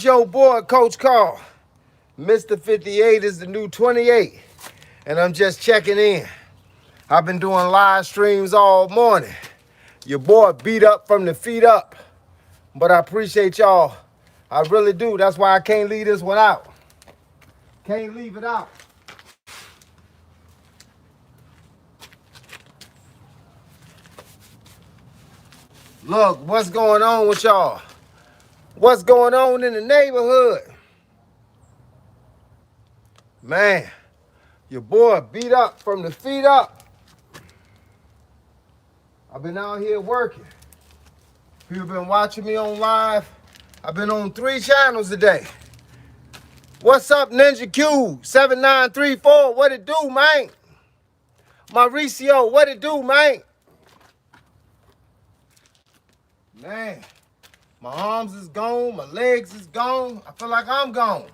Your boy, Coach Carl. Mr. 58 is the new 28. And I'm just checking in. I've been doing live streams all morning. Your boy beat up from the feet up. But I appreciate y'all. I really do. That's why I can't leave this one out. Can't leave it out. Look, what's going on with y'all? What's going on in the neighborhood? Man, your boy beat up from the feet up. I've been out here working. People been watching me on live. I've been on 3 channels today. What's up, Ninja Q 7934? What it do, man? Mauricio, what it do, man? Man, my arms is gone, my legs is gone. I feel like I'm gone.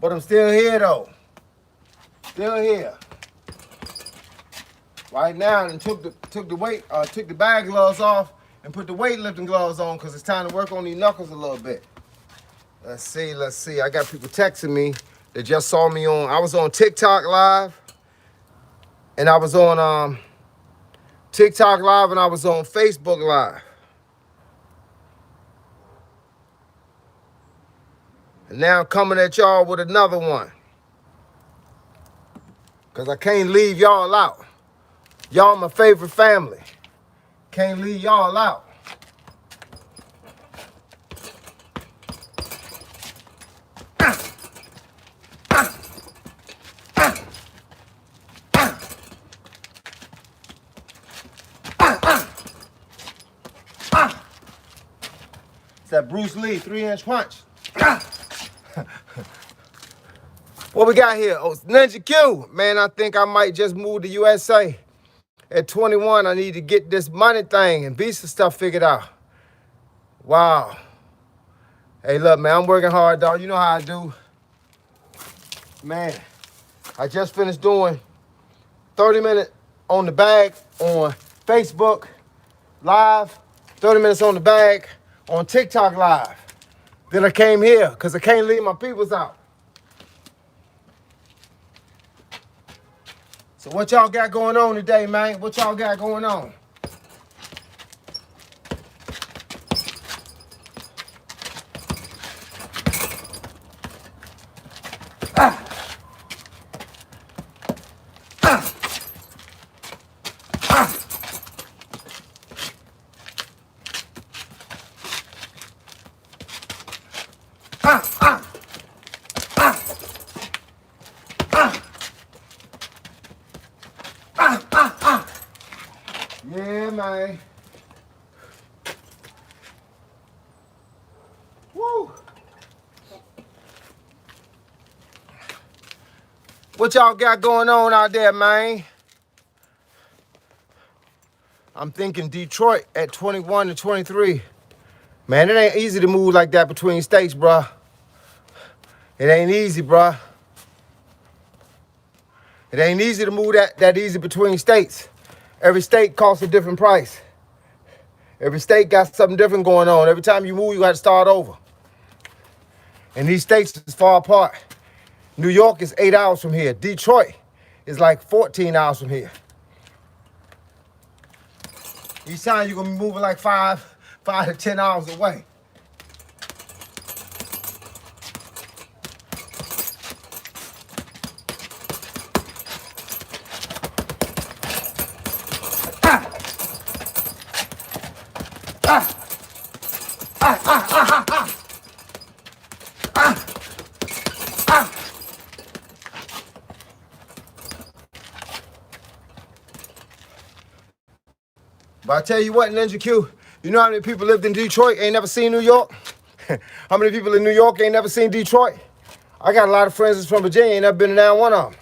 But I'm still here though. Still here. Right now, and took the bag gloves off and put the weightlifting gloves on because it's time to work on these knuckles a little bit. Let's see. I got people texting me that just saw me I was on TikTok live, and I was on TikTok live, and I was on Facebook live. And now I'm coming at y'all with another one. Because I can't leave y'all out. Y'all my favorite family. Can't leave y'all out. It's that Bruce Lee 3-inch punch. What we got here? Oh, it's Ninja Q. Man, I think I might just move to USA. At 21, I need to get this money thing and visa stuff figured out. Wow. Hey, look, man, I'm working hard, dog. You know how I do. Man, I just finished doing 30 minutes on the bag on Facebook Live, 30 minutes on the bag on TikTok Live. Then I came here because I can't leave my peoples out. So what y'all got going on today, man? What y'all got going on? Yeah, man. Woo. What y'all got going on out there, man? I'm thinking Detroit at 21 to 23. Man, it ain't easy to move like that between states, bruh. It ain't easy, bruh. It ain't easy to move that easy between states. Every state costs a different price. Every state got something different going on. Every time you move, you got to start over. And these states is far apart. New York is 8 hours from here. Detroit is like 14 hours from here. Each time you're gonna be moving like 5 to 10 hours away. But I tell you what, Ninja Q, you know how many people lived in Detroit, ain't never seen New York? How many people in New York ain't never seen Detroit? I got a lot of friends that's from Virginia, ain't never been to down one of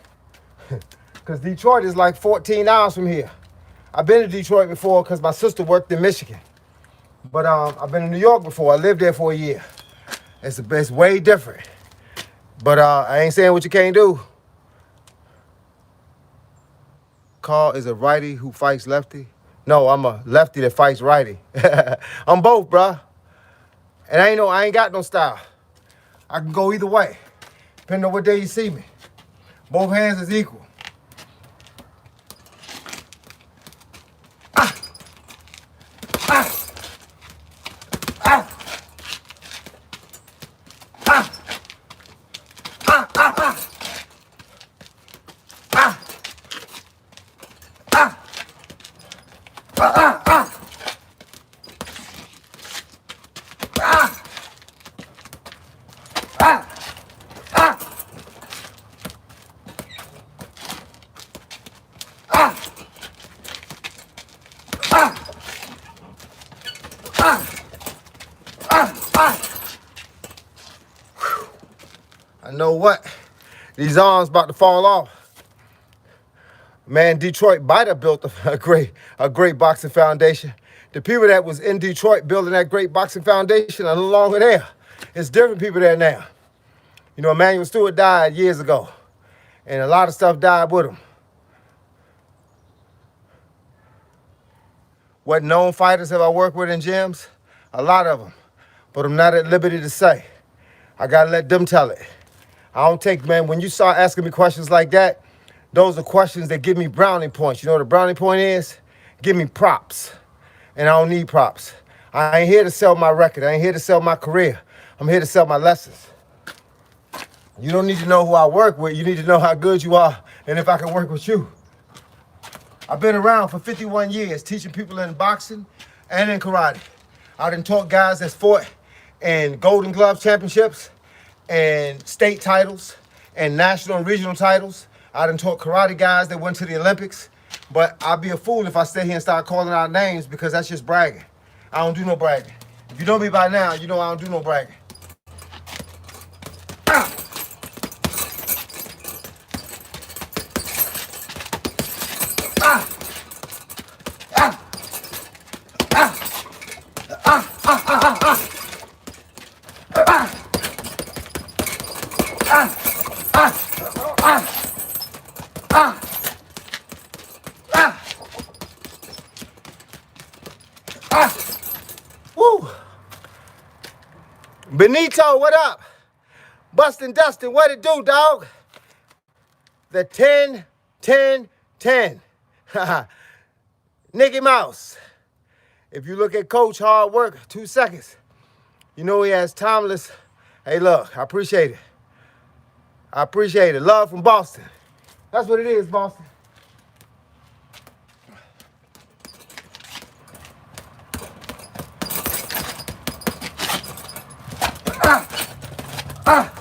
them. Because Detroit is like 14 hours from here. I've been to Detroit before because my sister worked in Michigan. But I've been in New York before. I lived there for a year. It's way different. But I ain't saying what you can't do. Carl is a righty who fights lefty. No, I'm a lefty that fights righty. I'm both, bruh. And I ain't got no style. I can go either way, depending on what day you see me. Both hands is equal. Ah! Ah! Ah! Ah! Ah! Ah! Ah! Ah! Ah! Ah! Ah! Ah! Ah! Ah! Ah! Ah! Ah! Ah! Ah! I know what? These arms about to fall off. Man, Detroit might have built a great boxing foundation. The people that was in Detroit building that great boxing foundation are no longer there. It's different people there now. You know, Emmanuel Stewart died years ago, and a lot of stuff died with him. What known fighters have I worked with in gyms? A lot of them, but I'm not at liberty to say. I gotta let them tell it. I don't take, man, when you start asking me questions like that, those are questions that give me brownie points. You know what a brownie point is? Give me props. And I don't need props. I ain't here to sell my record. I ain't here to sell my career. I'm here to sell my lessons. You don't need to know who I work with. You need to know how good you are and if I can work with you. I've been around for 51 years teaching people in boxing and in karate. I done taught guys that's fought in Golden Glove championships and state titles and national and regional titles. I done taught karate guys that went to the Olympics. But I'd be a fool if I stay here and start calling out names because that's just bragging. I don't do no bragging. If you know me by now, you know I don't do no bragging. Ah! Ah! Ah! Ah! Ah! Ah! Ah! Ah! Ah! Ah! Ah! Ah! Ah! Woo! Benito, what up? Bustin' Dustin, what it do, dog? The 10, 10, 10. Nicky Mouse. If you look at Coach hard work, 2 seconds. You know he has timeless. Hey, look, I appreciate it. I appreciate it. Love from Boston. That's what it is, Boston. Ah!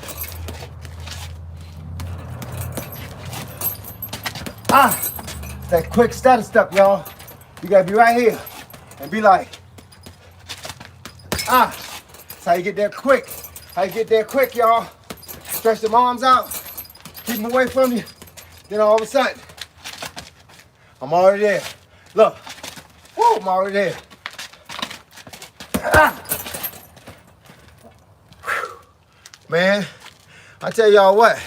Ah! That quick stutter step, y'all. You gotta be right here and be like, ah! That's how you get there quick. How you get there quick, y'all. Stretch them arms out. Keep them away from you. Then all of a sudden, I'm already there. Look. Woo, I'm already there. Ah! Man, I tell y'all what,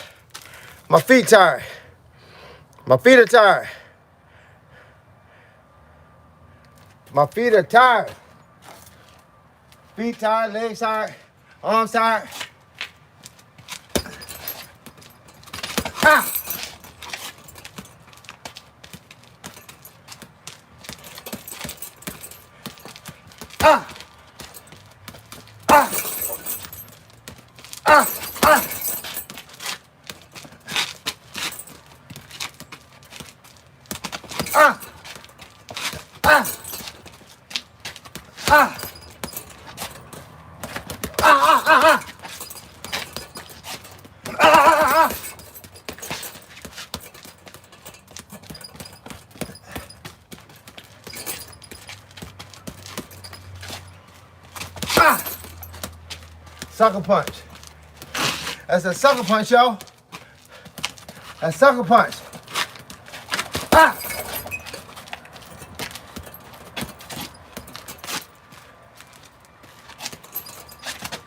my feet tired. My feet are tired. My feet are tired. Feet tired, legs tired, arms tired. Ah! Ah! Ah! Ah! Ah! Ah! Ah! Ah! Ah! Ah! Ah! Ah! Ah! Sucker punch. That's a sucker punch, y'all. That's sucker punch. Ah!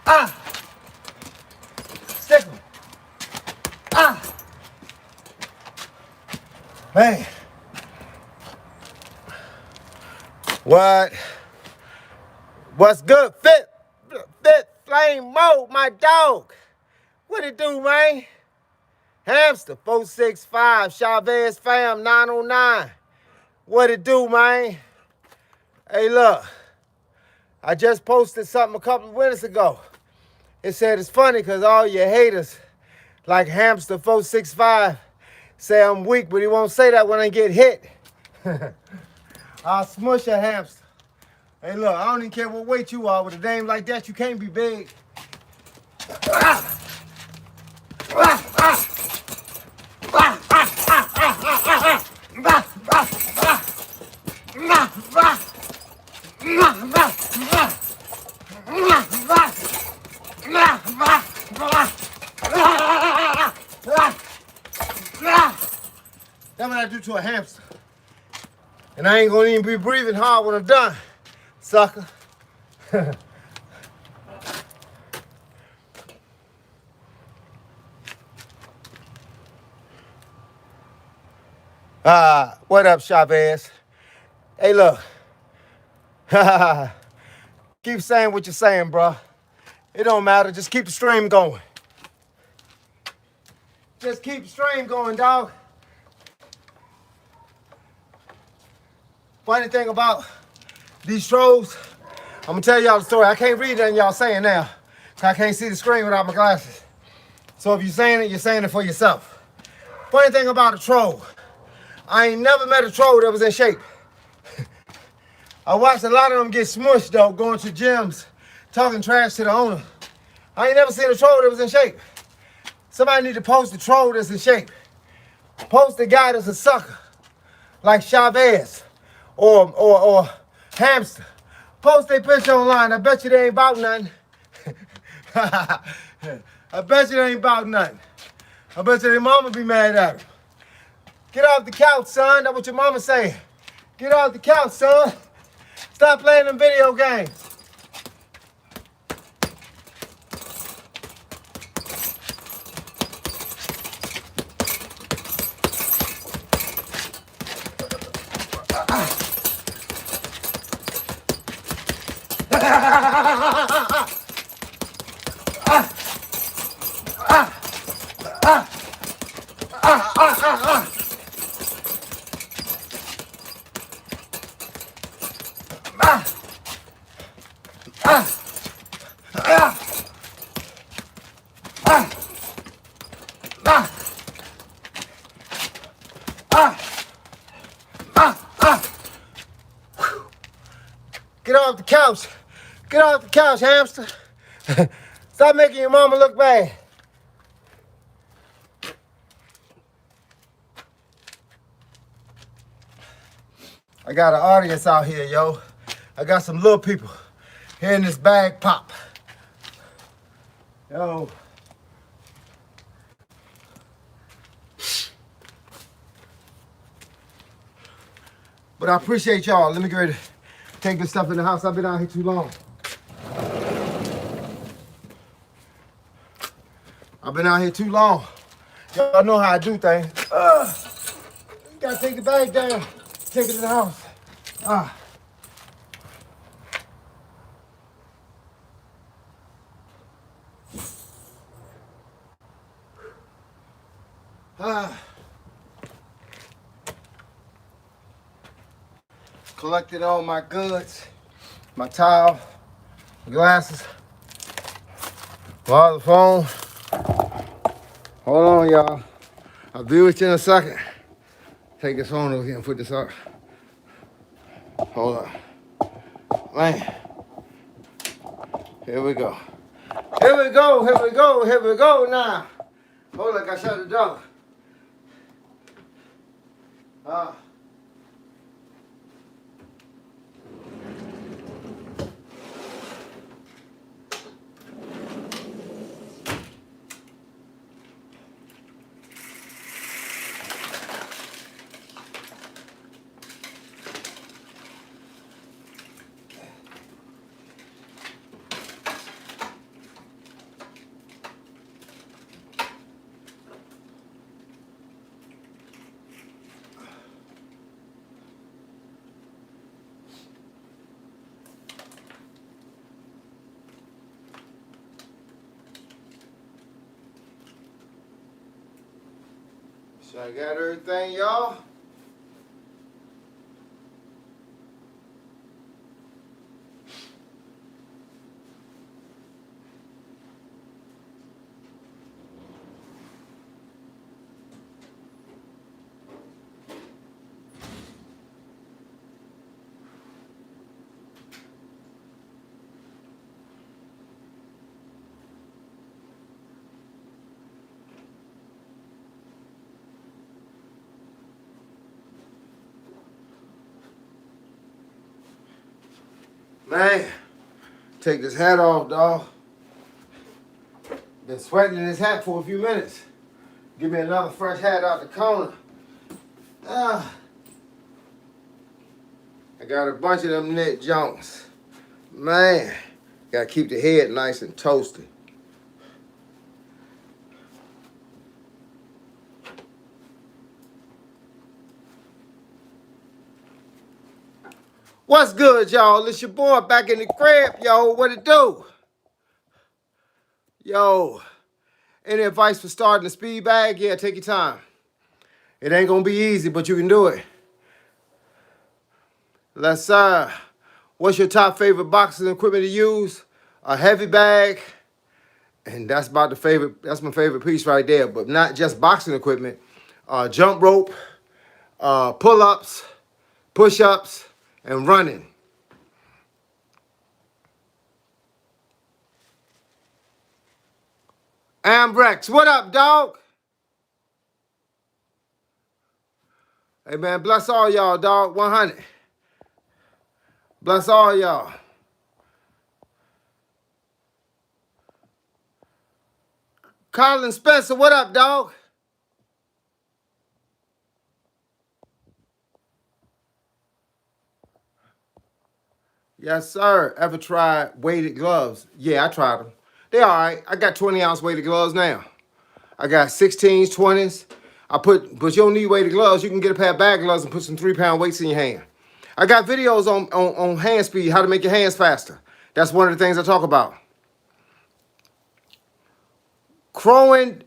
Ah! Stick 'em. Ah! Man. What's good? Fit flame mode, my dog. What it do, man? Hamster 465, Chavez fam 909. What it do, man? Hey, look, I just posted something a couple of minutes ago. It said it's funny because all your haters, like Hamster 465, say I'm weak, but he won't say that when I get hit. I'll smush a hamster. Hey, look, I don't even care what weight you are. With a name like that, you can't be big. That's what I do to a hamster. And I ain't gonna even be breathing hard when I'm done, sucker. What up, Chavez? Hey, look. Keep saying what you're saying, bro. It don't matter. Just keep the stream going. Just keep the stream going, dog. Funny thing about these trolls, I'm gonna tell y'all the story. I can't read nothing y'all saying now, so I can't see the screen without my glasses. So if you're saying it for yourself. Funny thing about a troll, I ain't never met a troll that was in shape. I watched a lot of them get smushed though, going to gyms, talking trash to the owner. I ain't never seen a troll that was in shape. Somebody need to post a troll that's in shape. Post a guy that's a sucker, like Chavez or Hamster. Post their picture online. I bet you they ain't about nothing. I bet you they ain't about nothing. I bet you their mama be mad at them. Get off the couch, son. That's what your mama saying. Get off the couch, son. Stop playing them video games. Get off the couch. Get off the couch, hamster. Stop making your mama look bad. I got an audience out here, yo. I got some little people hearing this bag pop. Yo. But I appreciate y'all. Let me get ready to take this stuff in the house. I've been out here too long. I've been out here too long. Y'all know how I do things. You gotta take the bag down. Take it in the house. Collected all my goods, my towel, my glasses, the phone. Hold on, y'all. I'll be with you in a second. Take this phone over here and put this up. Hold on. Man. Here we go. Here we go, here we go, here we go now. Hold on, I shut the door. So I got everything, y'all. Man, take this hat off, dog. Been sweating in this hat for a few minutes. Give me another fresh hat out the corner. Ah, I got a bunch of them knit junks. Man, gotta keep the head nice and toasty. What's good, y'all? It's your boy back in the crib, yo. What it do? Yo, any advice for starting a speed bag? Yeah, take your time. It ain't gonna be easy, but you can do it. Let's what's your top favorite boxing equipment to use? A heavy bag, and that's about the favorite. That's my favorite piece right there. But not just boxing equipment. Jump rope, pull-ups, push-ups, and running. Ambrex, what up, dog? Hey, man, bless all y'all, dog. 100. Bless all y'all. Colin Spencer, what up, dog? Yes, sir. Ever tried weighted gloves? Yeah, I tried them. They all right. I got 20-ounce weighted gloves now. I got 16s, 20s. But you don't need weighted gloves. You can get a pair of bag gloves and put some 3-pound weights in your hand. I got videos on hand speed, how to make your hands faster. That's one of the things I talk about. Crow and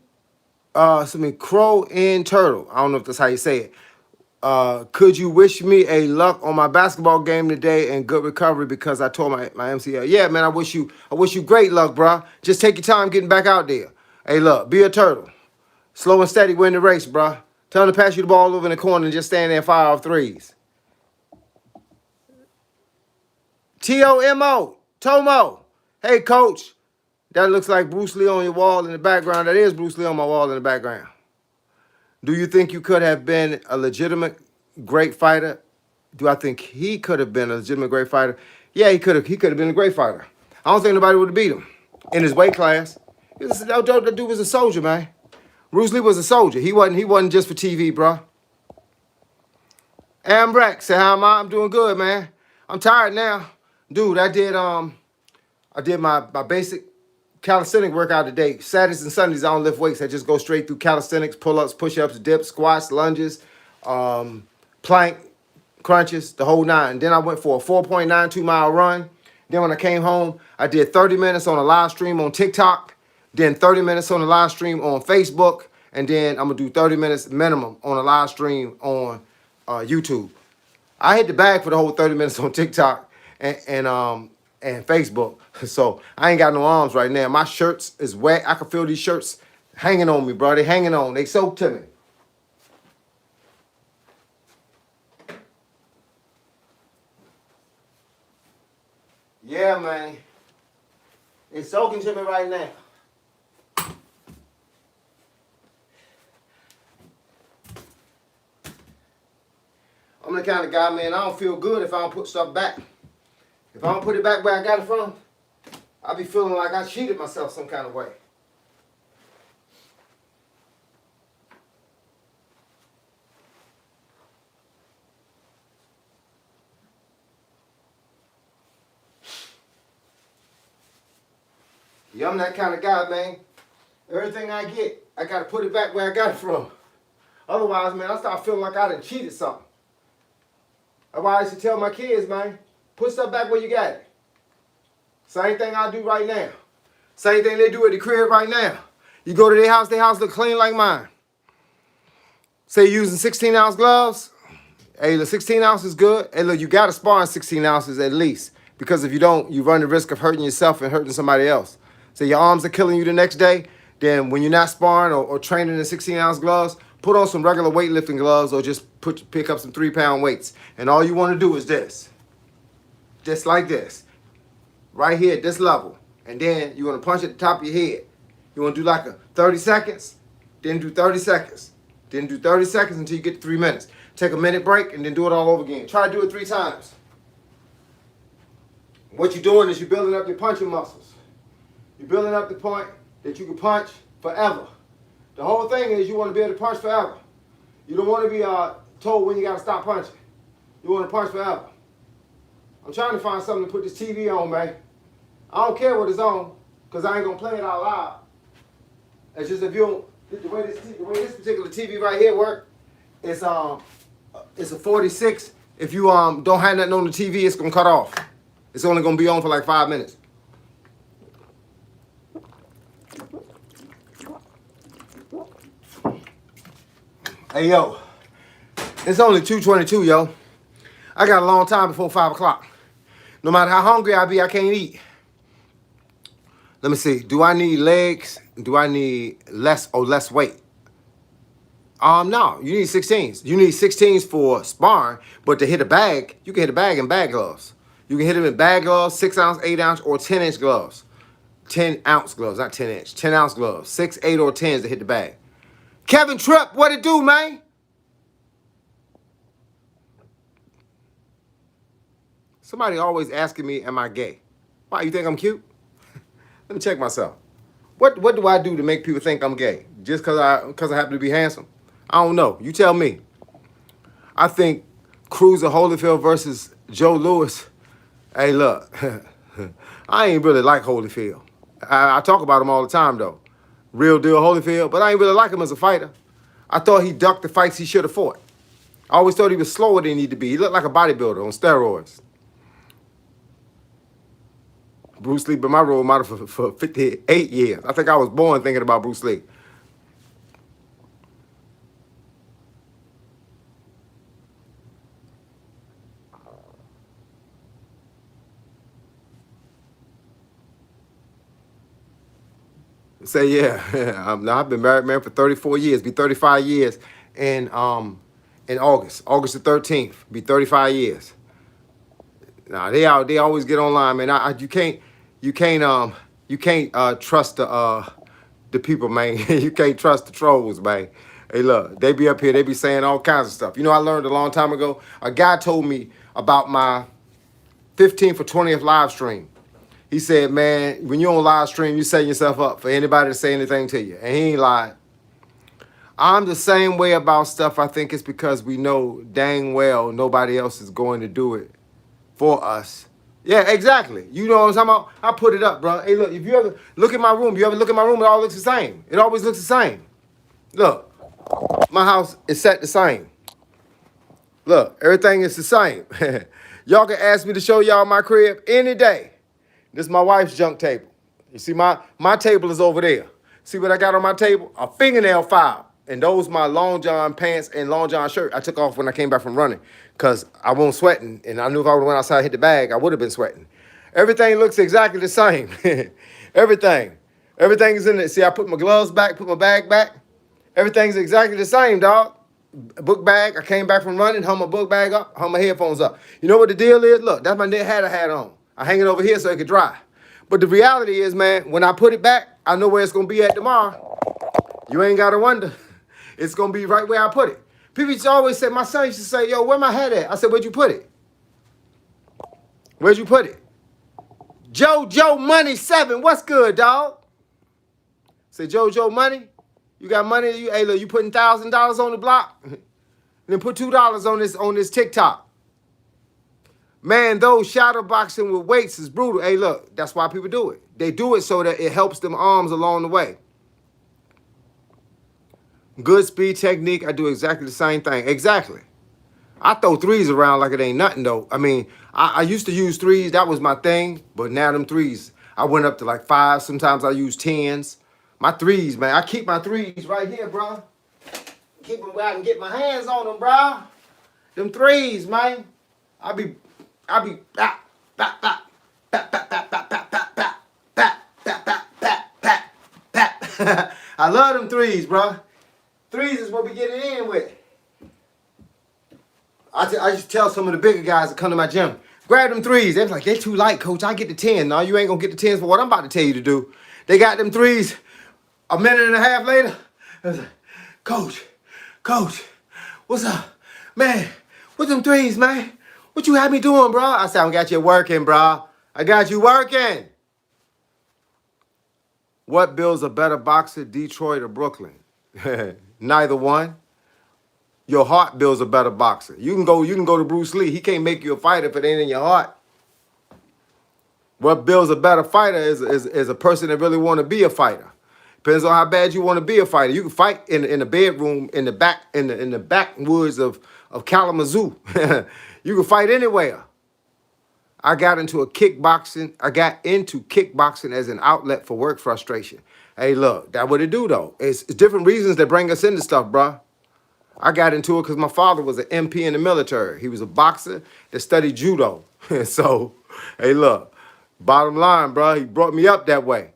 Turtle. I don't know if that's how you say it. Could you wish me a luck on my basketball game today and good recovery because I tore my MCL? Yeah, man, I wish you great luck, bro. Just take your time getting back out there. Hey, look, be a turtle. Slow and steady win the race, bro. Tell them to pass you the ball over in the corner and just stand there and fire off threes. T-O-M-O, Tomo. Hey, coach. That looks like Bruce Lee on your wall in the background. That is Bruce Lee on my wall in the background. Do you think you could have been a legitimate great fighter? Do I think he could have been a legitimate great fighter? Yeah, he could have. He could have been a great fighter. I don't think nobody would have beat him in his weight class. That dude was a soldier, man. Bruce Lee was a soldier. He wasn't just for TV, bro. Ambrex, say how am I? I'm doing good, man. I'm tired now, dude. I did my basic calisthenic workout today. Saturdays and Sundays, I don't lift weights. I just go straight through calisthenics, pull-ups, push-ups, dips, squats, lunges, plank, crunches, the whole nine. Then I went for a 4.92-mile run. Then when I came home, I did 30 minutes on a live stream on TikTok, then 30 minutes on a live stream on Facebook, and then I'm going to do 30 minutes minimum on a live stream on YouTube. I hit the bag for the whole 30 minutes on TikTok and Facebook. So I ain't got no arms right now. My shirts is wet. I can feel these shirts hanging on me, bro. They hanging on. They soaked to me. Yeah, man. It's soaking to me right now. I'm the kind of guy, man, I don't feel good if I don't put stuff back. If I don't put it back where I got it from, I'll be feeling like I cheated myself some kind of way. Yeah, I'm that kind of guy, man. Everything I get, I got to put it back where I got it from. Otherwise, man, I start feeling like I done cheated something. That's why I used to tell my kids, man, put stuff back where you got it. Same thing I do right now. Same thing they do at the crib right now. You go to their house look clean like mine. Say you're using 16-ounce gloves. Hey, the 16 ounce is good. Hey, look, you got to spar in 16 ounces at least. Because if you don't, you run the risk of hurting yourself and hurting somebody else. So your arms are killing you the next day. Then when you're not sparring or training in 16-ounce gloves, put on some regular weightlifting gloves or just pick up some 3-pound weights. And all you want to do is this. Just like this. Right here at this level. And then you're going to punch at the top of your head. You want to do like a 30 seconds. Then do 30 seconds. Then do 30 seconds until you get to 3 minutes. Take a minute break and then do it all over again. Try to do it 3 times. What you're doing is you're building up your punching muscles. You're building up the point that you can punch forever. The whole thing is you want to be able to punch forever. You don't want to be told when you got to stop punching. You want to punch forever. I'm trying to find something to put this TV on, man. I don't care what it's on because I ain't going to play it out loud. It's just if you don't, the way this particular TV right here works, it's a 46. If you don't have nothing on the TV, it's gonna cut off. It's only gonna be on for like 5 minutes. Hey yo, it's only 2:22, yo. I got a long time before 5 o'clock. No matter how hungry I be, I can't eat. Let me see. Do I need legs? Do I need less weight? No, you need 16s. You need 16s for sparring, but to hit a bag, you can hit a bag in bag gloves. You can hit them in bag gloves, 6-ounce, 8-ounce, or 10-inch gloves. 10-ounce gloves, not 10-inch. 10-ounce gloves. 6, 8, or 10s to hit the bag. Kevin Tripp, what it do, man? Somebody always asking me, am I gay? Why, you think I'm cute? Let me check myself. What do I do to make people think I'm gay? Just because I happen to be handsome? I don't know. You tell me. I think Cruiser Holyfield versus Joe Louis. Hey, look. I ain't really like Holyfield. I talk about him all the time, though. Real deal Holyfield. But I ain't really like him as a fighter. I thought he ducked the fights he should have fought. I always thought he was slower than he needed to be. He looked like a bodybuilder on steroids. Bruce Lee been my role model for 58 years. I think I was born thinking about Bruce Lee. Say yeah. I've been married, man, for 34 years. Be 35 years in August. August the 13th. Be 35 years. Nah, they always get online, man. You can't trust the people, man. You can't trust the trolls, man. Hey, look, they be up here, they be saying all kinds of stuff. You know, I learned a long time ago. A guy told me about my 15th or 20th live stream. He said, man, when you're on live stream, you setting yourself up for anybody to say anything to you. And he ain't lied. I'm the same way about stuff. I think it's because we know dang well nobody else is going to do it for us. Yeah, exactly. You know what I'm talking about? I put it up, bro. Hey, look, if you ever look at my room, it all looks the same. It always looks the same. Look, my house is set the same. Look, everything is the same. Y'all can ask me to show y'all my crib any day. This is my wife's junk table. You see, my table is over there. See what I got on my table? A fingernail file. And those my long john pants and long john shirt I took off when I came back from running because I wasn't sweating. And I knew if I would have went outside and hit the bag, I would have been sweating. Everything looks exactly the same. Everything. Everything is in it. See, I put my gloves back, put my bag back. Everything's exactly the same, dog. Book bag, I came back from running, hung my book bag up, hung my headphones up. You know what the deal is? Look, that's my knit hat I had on. I hang it over here so it could dry. But the reality is, man, when I put it back, I know where it's going to be at tomorrow. You ain't got to wonder. It's going to be right where I put it. People used to always say, my son used to say, yo, where my hat at? I said, where'd you put it? Where'd you put it? JoJo Money 7, what's good, dog? Say, JoJo Money, you got money? Hey, look, you putting $1,000 on the block? Then put $2 on this TikTok. Man, those shadow boxing with weights is brutal. Hey, look, that's why people do it. They do it so that it helps them arms along the way. Good speed technique, I do exactly the same thing. Exactly. I throw threes around like it ain't nothing, though. I mean, I used to use threes. That was my thing. But now them threes, I went up to like 5. Sometimes I use 10s. My threes, man. I keep my threes right here, bro. keep them where I can get my hands on them, bro. Them threes, man. I be bat, bat, bat, bat, bat, bat, bat, bat, bat, bat, bat, bat, bat, bat, bat, bat. I love them threes, bro. Threes is what we get it in with. I just tell some of the bigger guys that come to my gym, grab them threes. They're like, they too light, coach. I get the 10. No, you ain't gonna get the 10s for what I'm about to tell you to do. They got them threes. A minute and a half later, I was like, coach, what's up? Man, what them threes, man? What you had me doing, bro? I said, I got you working, bro. I got you working. What builds a better boxer, Detroit or Brooklyn? Neither one. Your heart builds a better boxer. You can go to Bruce Lee. He can't make you a fighter if it ain't in your heart. What builds a better fighter is a person that really want to be a fighter. Depends on how bad you want to be a fighter. You can fight in the bedroom, in the backwoods of Kalamazoo. You can fight anywhere. I got into kickboxing as an outlet for work frustration. Hey, look, that's what it do though. It's different reasons that bring us into stuff, bruh. I got into it because my father was an MP in the military. He was a boxer that studied judo. So, hey, look, bottom line, bro, he brought me up that way.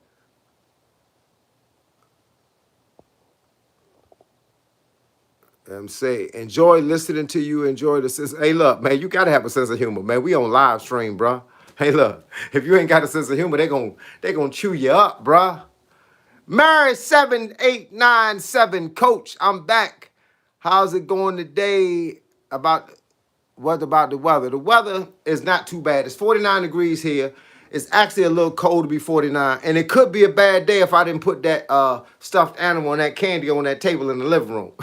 I'm saying, enjoy listening to you. Enjoy the sense. Hey, look, man, you got to have a sense of humor, man. We on live stream, bro. Hey, look, if you ain't got a sense of humor, they gonna chew you up, bro. Mary 7897, coach, I'm back. How's it going today? What about the weather? The weather is not too bad. It's 49 degrees here. It's actually a little cold to be 49. And it could be a bad day if I didn't put that stuffed animal and that candy on that table in the living room.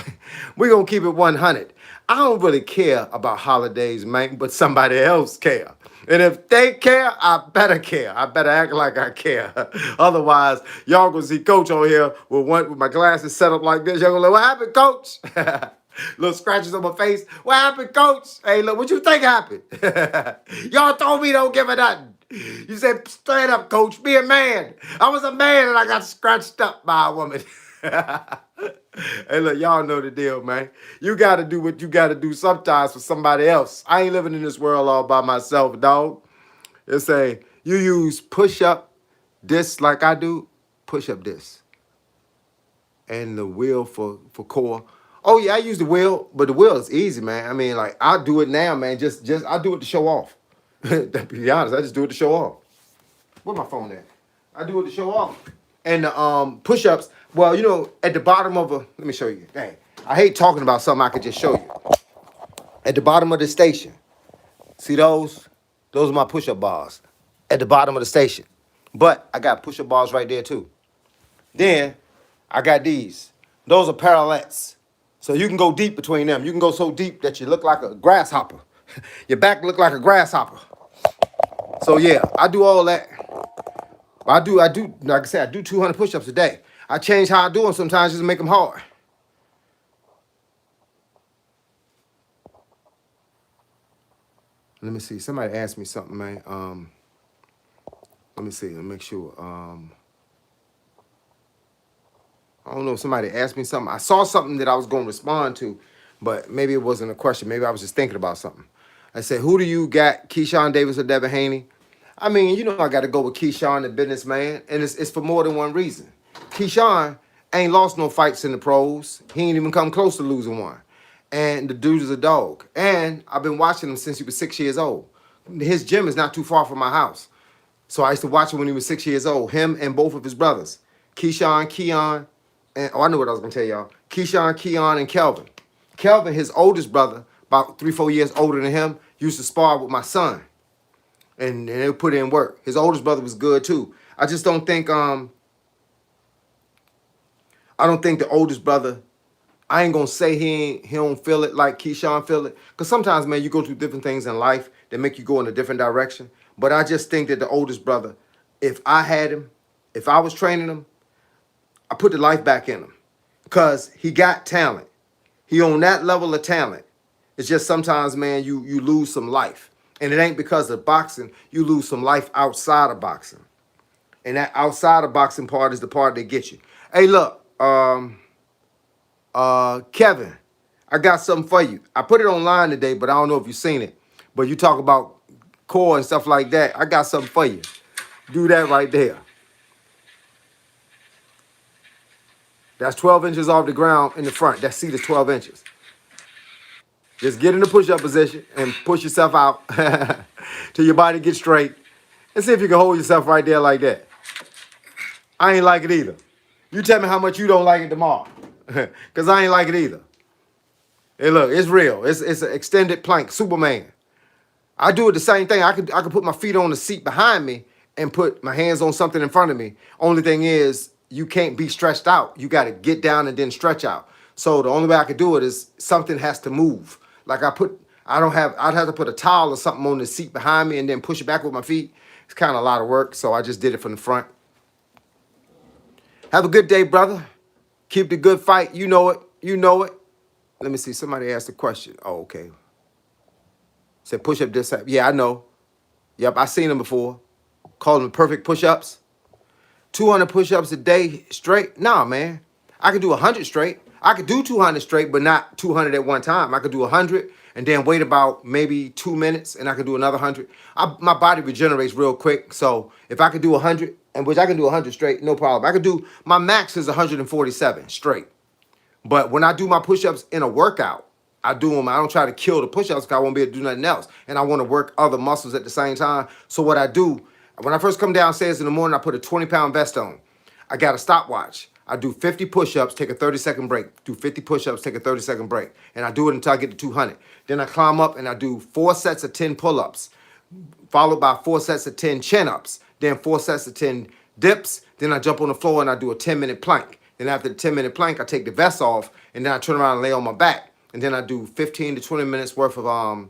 We're going to keep it 100. I don't really care about holidays, man, but somebody else care. And if they care, I better care. I better act like I care. Otherwise, y'all gonna see Coach on here with my glasses set up like this. Y'all gonna like, what happened, Coach? Little scratches on my face. What happened, Coach? Hey, look, what you think happened? Y'all told me don't give a nothing. You said, straight up, Coach, be a man. I was a man and I got scratched up by a woman. Hey, look, y'all know the deal, man. You got to do what you got to do sometimes for somebody else. I ain't living in this world all by myself, dog. It's a, you use push-up this like I do, push-up this. And the wheel for core. Oh, yeah, I use the wheel, but the wheel is easy, man. I mean, like, I do it now, man. I do it to show off. To be honest, I just do it to show off. Where's my phone at? I do it to show off. And the push-ups, well, you know, at the bottom of let me show you. Dang, I hate talking about something I could just show you. At the bottom of the station, see those? Those are my push-up bars at the bottom of the station. But I got push-up bars right there too. Then I got these. Those are parallettes. So you can go deep between them. You can go so deep that you look like a grasshopper. Your back look like a grasshopper. So yeah, I do all that. I do, like I said, I do 200 push-ups a day. I change how I do them sometimes just to make them hard. Let me see. Somebody asked me something, man. Let me see. Let me make sure. I don't know if somebody asked me something. I saw something that I was going to respond to, but maybe it wasn't a question. Maybe I was just thinking about something. I said, who do you got, Keyshawn Davis or Devin Haney? I mean, you know I got to go with Keyshawn, the businessman, and it's for more than one reason. Keyshawn ain't lost no fights in the pros. He ain't even come close to losing one. And the dude is a dog. And I've been watching him since he was 6 years old. His gym is not too far from my house. So I used to watch him when he was 6 years old, him and both of his brothers, Keyshawn, Keon, and I knew what I was going to tell y'all. Keyshawn, Keon, and Kelvin. Kelvin, his oldest brother, about 3-4 years older than him, used to spar with my son. And they put in work. His oldest brother was good too. I just don't think I don't think the oldest brother, I ain't gonna say he don't feel it like Keyshawn feel it. Cause sometimes, man, you go through different things in life that make you go in a different direction. But I just think that the oldest brother, if I had him, if I was training him, I put the life back in him. Cause he got talent. He on that level of talent. It's just sometimes, man, you lose some life. And it ain't because of boxing, you lose some life outside of boxing. And that outside of boxing part is the part that gets you. Hey, look, Kevin, I got something for you. I put it online today, but I don't know if you've seen it. But you talk about core and stuff like that. I got something for you. Do that right there. That's 12 inches off the ground in the front. That seat is 12 inches. Just get in the push-up position and push yourself out till your body gets straight. And see if you can hold yourself right there like that. I ain't like it either. You tell me how much you don't like it tomorrow. Because I ain't like it either. Hey, look, it's real. It's an extended plank, Superman. I do it the same thing. I could put my feet on the seat behind me and put my hands on something in front of me. Only thing is, you can't be stretched out. You got to get down and then stretch out. So the only way I could do it is something has to move. Like I'd have to put a towel or something on the seat behind me and then push it back with my feet. It's kind of a lot of work, so I just did it from the front. Have a good day, brother. Keep the good fight. You know it. You know it. Let me see. Somebody asked a question. Oh, okay. Said push up this. Yeah, I know. Yep, I seen them before. Call them perfect push-ups. 200 push-ups a day straight? Nah, man. I could do 100 straight. I could do 200 straight, but not 200 at one time. I could do 100 and then wait about maybe 2 minutes, and I could do another 100. My body regenerates real quick, so if I could do 100, and which I can do 100 straight, no problem. I could do, my max is 147 straight. But when I do my push-ups in a workout, I do them. I don't try to kill the push-ups because I won't be able to do nothing else. And I want to work other muscles at the same time. So what I do, when I first come downstairs in the morning, I put a 20-pound vest on. I got a stopwatch. I do 50 push-ups, take a 30-second break. Do 50 push-ups, take a 30-second break. And I do it until I get to 200. Then I climb up and I do 4 sets of 10 pull-ups, followed by 4 sets of 10 chin-ups, then 4 sets of 10 dips. Then I jump on the floor and I do a 10-minute plank. Then after the 10-minute plank, I take the vest off and then I turn around and lay on my back. And then I do 15 to 20 minutes worth of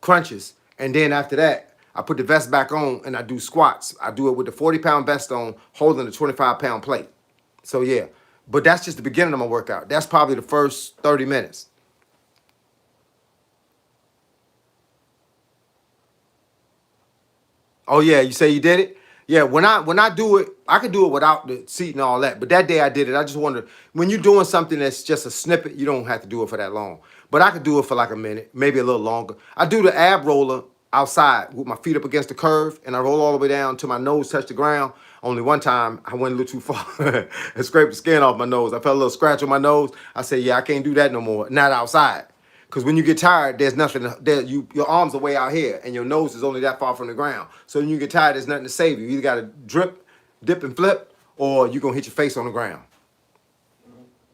crunches. And then after that, I put the vest back on and I do squats. I do it with the 40-pound vest on, holding the 25-pound plate. So yeah, but that's just the beginning of my workout. That's probably the first 30 minutes. Oh yeah, you say you did it? Yeah, when I do it, I could do it without the seat and all that. But that day I did it. I just wondered, when you're doing something that's just a snippet, you don't have to do it for that long. But I could do it for like a minute, maybe a little longer. I do the ab roller outside with my feet up against the curve, and I roll all the way down till my nose touch the ground. Only one time I went a little too far and scraped the skin off my nose. I felt a little scratch on my nose. I said, yeah, I can't do that no more. Not outside. Because when you get tired, there's nothing there. Your arms are way out here, and your nose is only that far from the ground. So when you get tired, there's nothing to save you. You either got to dip and flip, or you're gonna hit your face on the ground.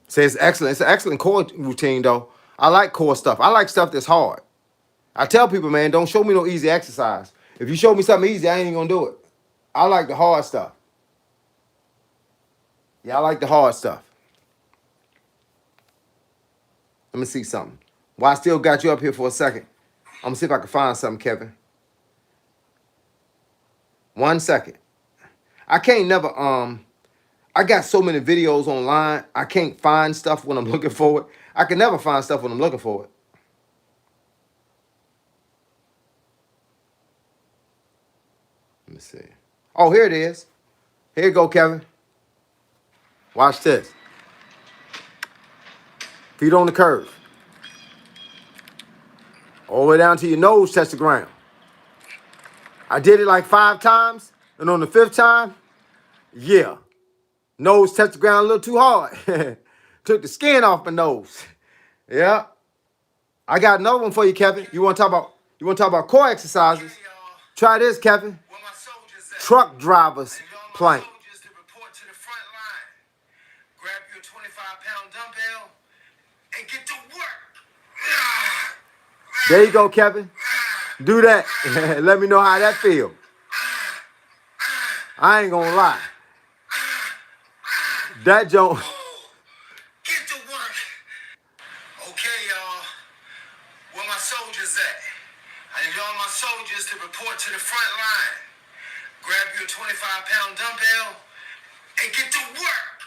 So it's excellent. It's an excellent core routine, though. I like core stuff. I like stuff that's hard. I tell people, man, don't show me no easy exercise. If you show me something easy, I ain't even gonna do it. I like the hard stuff. Yeah, I like the hard stuff. Let me see something. Well, I still got you up here for a second. I'm gonna see if I can find something, Kevin. 1 second. I can't never I got so many videos online. I can't find stuff when I'm looking for it. I can never find stuff when I'm looking for it. Let me see. Oh, here it is. Here you go, Kevin. Watch this. Feet on the curve. All the way down to your nose touch the ground. I did it like 5 times, and on the 5th time, yeah, nose touched the ground a little too hard. Took the skin off my nose. Yeah. I got another one for you, Kevin. You want to talk about core exercises? Try this, Kevin. Truck drivers plank. Grab your 25-pound dumbbell and get to work. There you go, Kevin. Do that. Let me know how that feel. I ain't gonna lie. That joint. Get to work. Okay, y'all. Where my soldiers at? I need all my soldiers to report to the front line. Grab your 25-pound dumbbell and get to work.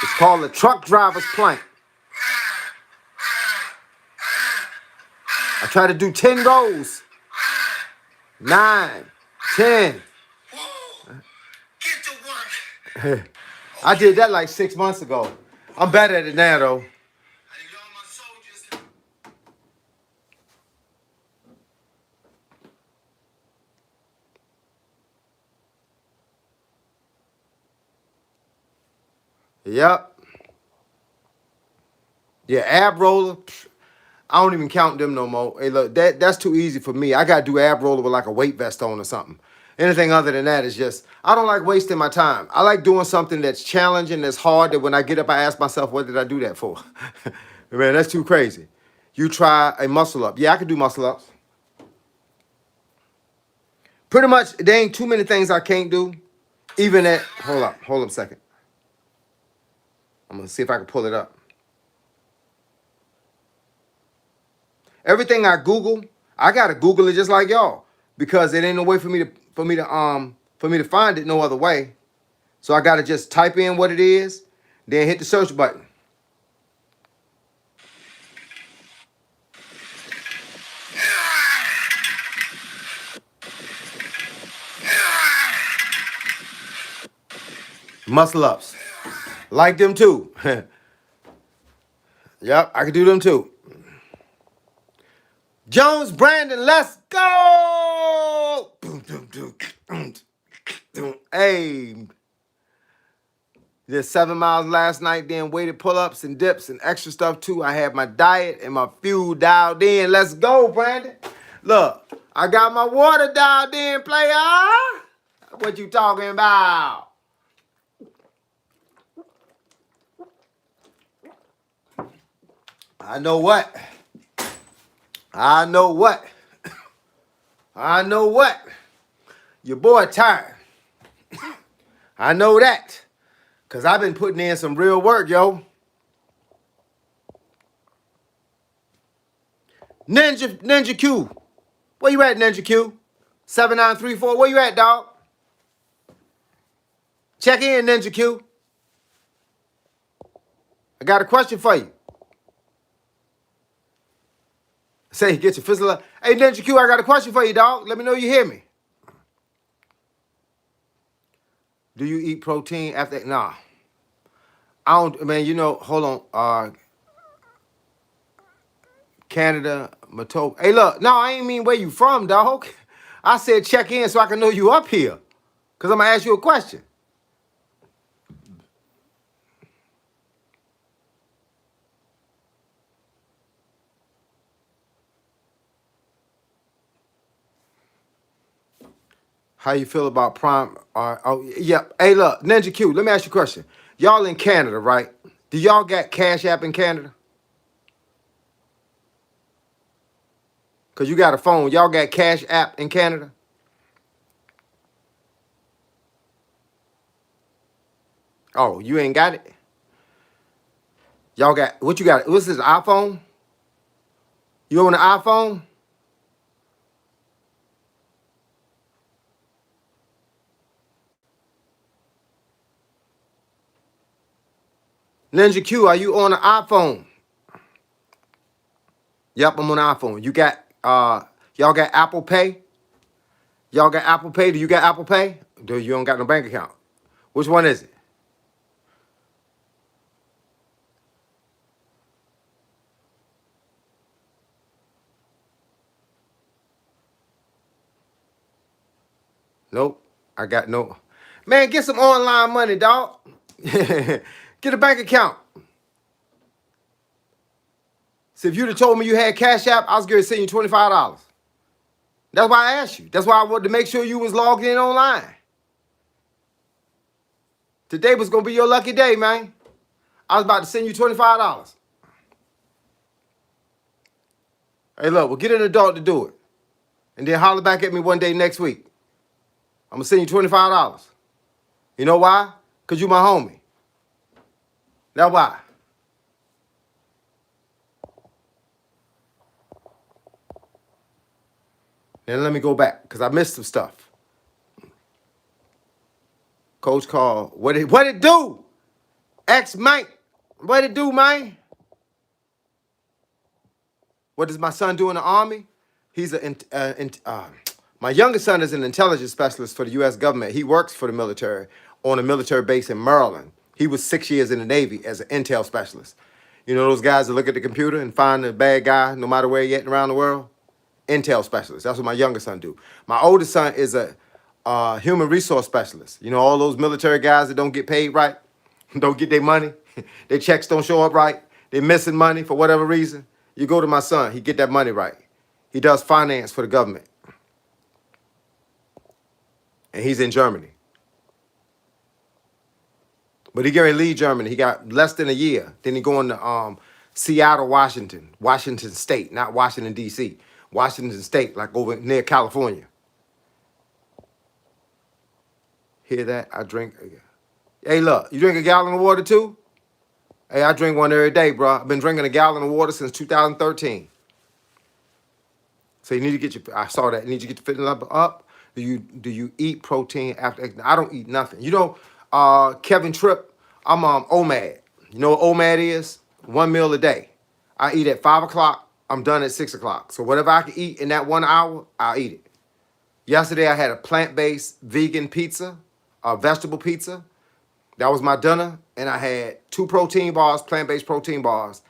It's called the truck driver's plank. I try to do 10 rows. 9, 10. Get to work. I did that like 6 months ago. I'm better at it now, though. Yep. Yeah, ab roller. I don't even count them no more. Hey, look, that's too easy for me. I gotta do ab roller with like a weight vest on or something. Anything other than that is just I don't like wasting my time. I like doing something that's challenging, that's hard. That when I get up, I ask myself, what did I do that for? Man, that's too crazy. You try a muscle up. Yeah, I can do muscle ups. Pretty much, there ain't too many things I can't do. Even at hold up a second. I'm gonna see if I can pull it up. Everything I Google, I gotta Google it just like y'all because it ain't no way for me to find it no other way. So I gotta just type in what it is, then hit the search button. Muscle ups, like them too. Yep, I can do them too. Jones Brandon, let's go! Hey, did 7 miles last night, then weighted pull-ups and dips and extra stuff too. I had my diet and my fuel dialed in. Let's go, Brandon. Look, I got my water dialed in, player. What you talking about? I know what. I know what. I know what. Your boy tired. I know that. Because I've been putting in some real work, yo. Ninja Q. Where you at, Ninja Q? 7934. Where you at, dog? Check in, Ninja Q. I got a question for you. Say, get your fizzle up. Hey, Ninja Q, I got a question for you, dog. Let me know you hear me. Do you eat protein after? Nah. I don't, man, you know, hold on. Canada, Mato. Hey, look, no, I ain't mean where you from, dog. I said check in so I can know you up here. Because I'm going to ask you a question. How you feel about Prime? Yeah. Hey, look, Ninja Q, let me ask you a question. Y'all in Canada, right? Do y'all got Cash App in Canada? Because you got a phone. Y'all got Cash App in Canada? Oh, you ain't got it? Y'all got, what you got? What's this, iPhone? You on the iPhone? Ninja Q, are you on the iPhone? Yep, I'm on the iPhone. You got, y'all got Apple Pay? Y'all got Apple Pay? Do you got Apple Pay? Do you don't got no bank account? Which one is it? Nope. I got no. Man, get some online money, dog. Get a bank account. See, if you'd have told me you had Cash App, I was going to send you $25. That's why I asked you. That's why I wanted to make sure you was logged in online. Today was going to be your lucky day, man. I was about to send you $25. Hey, look, we'll get an adult to do it. And then holler back at me one day next week. I'm going to send you $25. You know why? Because you my homie. That's why. Then let me go back because I missed some stuff. Coach called. What it do? Mike. What it do, man? What does my son do in the Army? He's my youngest son is an intelligence specialist for the U.S. government. He works for the military on a military base in Maryland. He was 6 years in the Navy as an intel specialist. You know those guys that look at the computer and find the bad guy no matter where he at around the world? Intel specialist. That's what my youngest son do. My oldest son is a human resource specialist. You know all those military guys that don't get paid right? don't get their money, their checks don't show up right, they're missing money for whatever reason, you go to my son, he get that money right. He does finance for the government. And he's in Germany. But he getting to leave Germany. He got less than a year. Then he going to Seattle, Washington State, not Washington, D.C. Washington State, like over near California. Hear that? I drink. Hey, look, you drink a gallon of water too? Hey, I drink one every day, bro. I've been drinking a gallon of water since 2013. So you need to get your, I saw that, you need to get your fitness level up. Do you eat protein after? I don't eat nothing. You know, Kevin Tripp, I'm OMAD. You know what OMAD is? 1 meal a day. I eat at 5 o'clock. I'm done at 6 o'clock. So whatever I can eat in that 1 hour, I'll eat it. Yesterday I had a plant-based vegan pizza, a vegetable pizza. That was my dinner. And I had 2 protein bars, plant-based protein bars.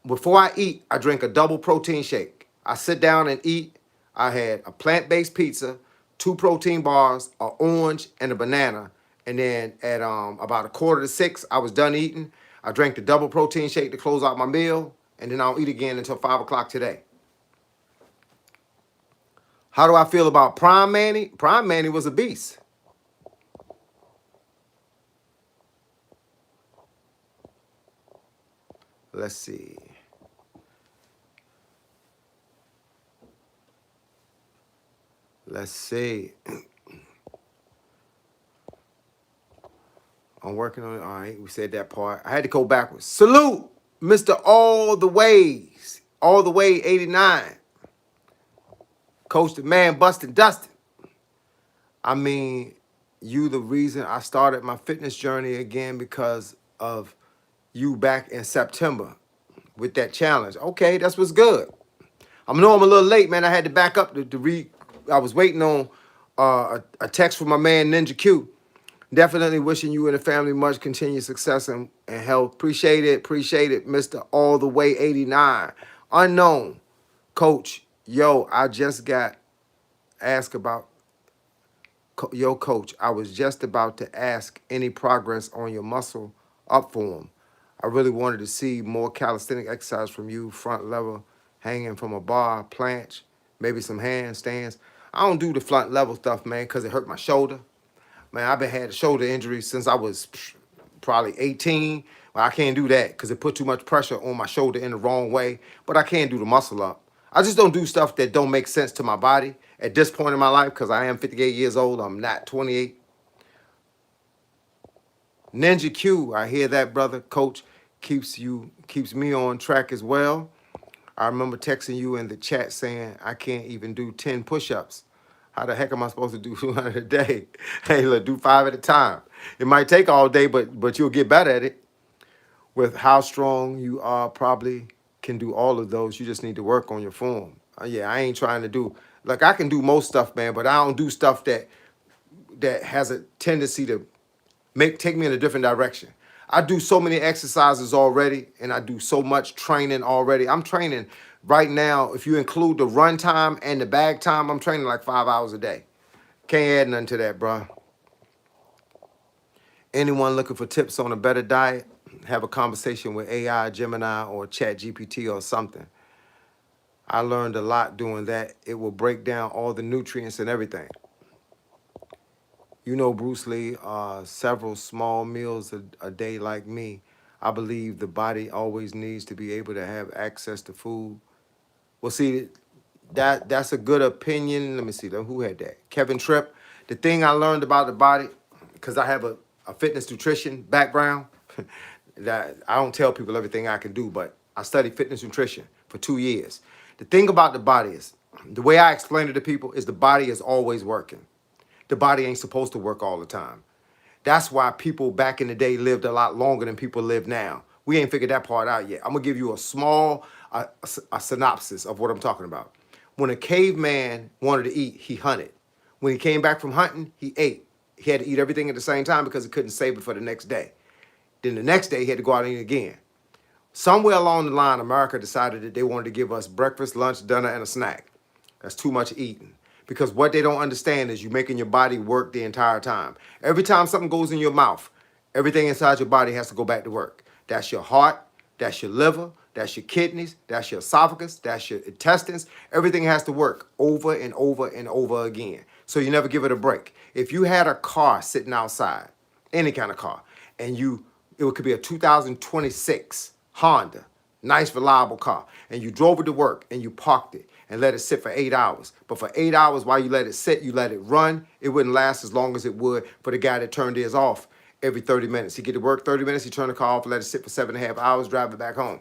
Before I eat, I drink a double protein shake. I sit down and eat. I had a plant-based pizza, 2 protein bars, an orange, and a banana. And then at about 5:45, I was done eating. I drank the double protein shake to close out my meal. And then I don't eat again until 5 o'clock today. How do I feel about Prime Manny? Prime Manny was a beast. Let's see. Let's see. I'm working on it. All right, we said that part. I had to go backwards. Salute, Mr. All the Ways. All the Way 89. Coach the man busting Dustin. I mean, you the reason I started my fitness journey again because of you back in September with that challenge. Okay, that's what's good. I know I'm a little late, man. I had to back up to read. I was waiting on a text from my man Ninja Q. Definitely wishing you and the family much continued success and health. Appreciate it, Mr. All the Way 89. Unknown, Coach. Yo, I just got asked about. Yo, Coach, I was just about to ask any progress on your muscle up form. I really wanted to see more calisthenic exercise from you, front level, hanging from a bar, planche, maybe some handstands. I don't do the front level stuff, man, because it hurt my shoulder. Man, I've been had a shoulder injury since I was probably 18. Well, I can't do that because it put too much pressure on my shoulder in the wrong way. But I can do the muscle up. I just don't do stuff that don't make sense to my body at this point in my life because I am 58 years old. I'm not 28. Ninja Q, I hear that, brother. Coach keeps me on track as well. I remember texting you in the chat saying I can't even do 10 push-ups. How the heck am I supposed to do 200 a day? Hey, look, do 5 at a time. It might take all day, but you'll get better at it. With how strong you are, probably can do all of those. You just need to work on your form. Yeah, I ain't trying to do, like I can do most stuff, man, but I don't do stuff that has a tendency to take me in a different direction. I do so many exercises already, and I do so much training already. I'm training right now. If you include the run time and the bag time, I'm training like 5 hours a day. Can't add nothing to that, bro. Anyone looking for tips on a better diet? Have a conversation with AI, Gemini, or Chat GPT or something. I learned a lot doing that. It will break down all the nutrients and everything. You know, Bruce Lee, several small meals a day like me. I believe the body always needs to be able to have access to food. Well, see, that's a good opinion. Let me see, who had that? Kevin Tripp. The thing I learned about the body, because I have a fitness nutrition background, that I don't tell people everything I can do, but I studied fitness nutrition for 2 years. The thing about the body is, the way I explain it to people is the body is always working. The body ain't supposed to work all the time. That's why people back in the day lived a lot longer than people live now. We ain't figured that part out yet. I'm gonna give you a small a synopsis of what I'm talking about. When a caveman wanted to eat, he hunted. When he came back from hunting, he ate. He had to eat everything at the same time because he couldn't save it for the next day. Then the next day, he had to go out and eat again. Somewhere along the line, America decided that they wanted to give us breakfast, lunch, dinner, and a snack. That's too much eating. Because what they don't understand is you're making your body work the entire time. Every time something goes in your mouth, Everything inside your body has to go back to work. That's your heart, that's your liver, that's your kidneys, that's your esophagus, that's your intestines. Everything has to work over and over and over again. So you never give it a break. If you had a car sitting outside, any kind of car, and it could be a 2026 Honda, nice reliable car, and you drove it to work and you parked it and let it sit for 8 hours. But for 8 hours while you let it sit, you let it run, it wouldn't last as long as it would for the guy that turned his off every 30 minutes. He get to work 30 minutes, he turn the car off, let it sit for 7.5 hours, drive it back home.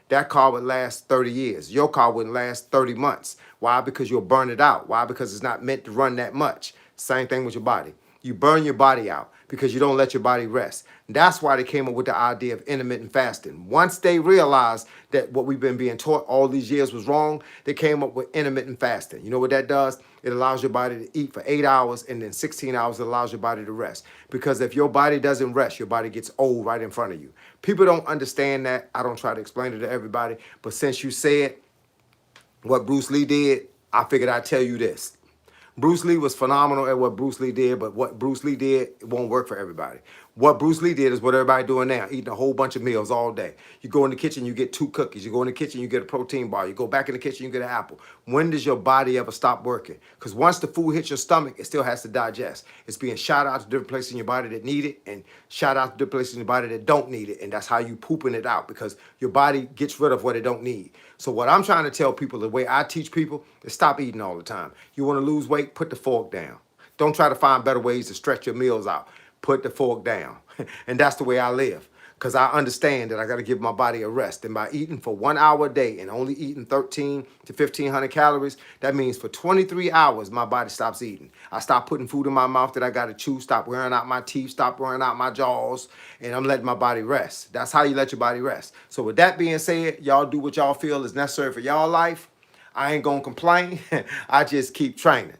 That car would last 30 years. Your car wouldn't last 30 months. Why? Because you'll burn it out. Why? Because it's not meant to run that much. Same thing with your body. You burn your body out because you don't let your body rest. And that's why they came up with the idea of intermittent fasting. Once they realized that what we've been being taught all these years was wrong, they came up with intermittent fasting. You know what that does? It allows your body to eat for 8 hours, and then 16 hours it allows your body to rest. Because if your body doesn't rest, your body gets old right in front of you. People don't understand that. I don't try to explain it to everybody. But since you said what Bruce Lee did, I figured I'd tell you this. Bruce Lee was phenomenal at what Bruce Lee did, but what Bruce Lee did, it won't work for everybody. What Bruce Lee did is what everybody doing now, eating a whole bunch of meals all day. You go in the kitchen, you get 2 cookies. You go in the kitchen, you get a protein bar. You go back in the kitchen, you get an apple. When does your body ever stop working? Because once the food hits your stomach, it still has to digest. It's being shot out to different places in your body that need it and shot out to different places in your body that don't need it. And that's how you pooping it out, because your body gets rid of what it don't need. So what I'm trying to tell people, the way I teach people, is stop eating all the time. You want to lose weight, put the fork down. Don't try to find better ways to stretch your meals out. Put the fork down. And that's the way I live, because I understand that I got to give my body a rest. And by eating for 1 hour a day and only eating 13 to 1,500 calories, that means for 23 hours, my body stops eating. I stop putting food in my mouth that I got to chew, stop wearing out my teeth, stop wearing out my jaws, and I'm letting my body rest. That's how you let your body rest. So with that being said, y'all do what y'all feel is necessary for y'all life. I ain't going to complain. I just keep training.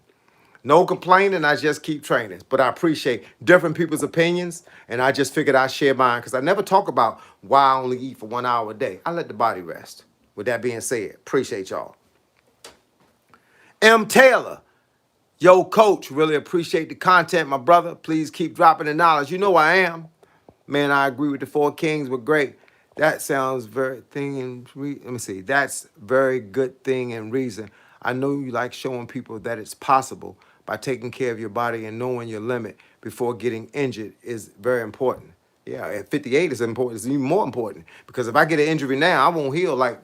No complaining, I just keep training. But I appreciate different people's opinions, and I just figured I'd share mine, because I never talk about why I only eat for 1 hour a day. I let the body rest. With that being said, appreciate y'all. M. Taylor, yo, coach, really appreciate the content, my brother. Please keep dropping the knowledge. You know I am. Man, I agree with the 4 Kings, but great. That sounds very thing and let me see. That's very good thing and reason. I know you like showing people that it's possible by taking care of your body and knowing your limit before getting injured is very important. Yeah, at 58 is important. It's even more important, because if I get an injury now, I won't heal like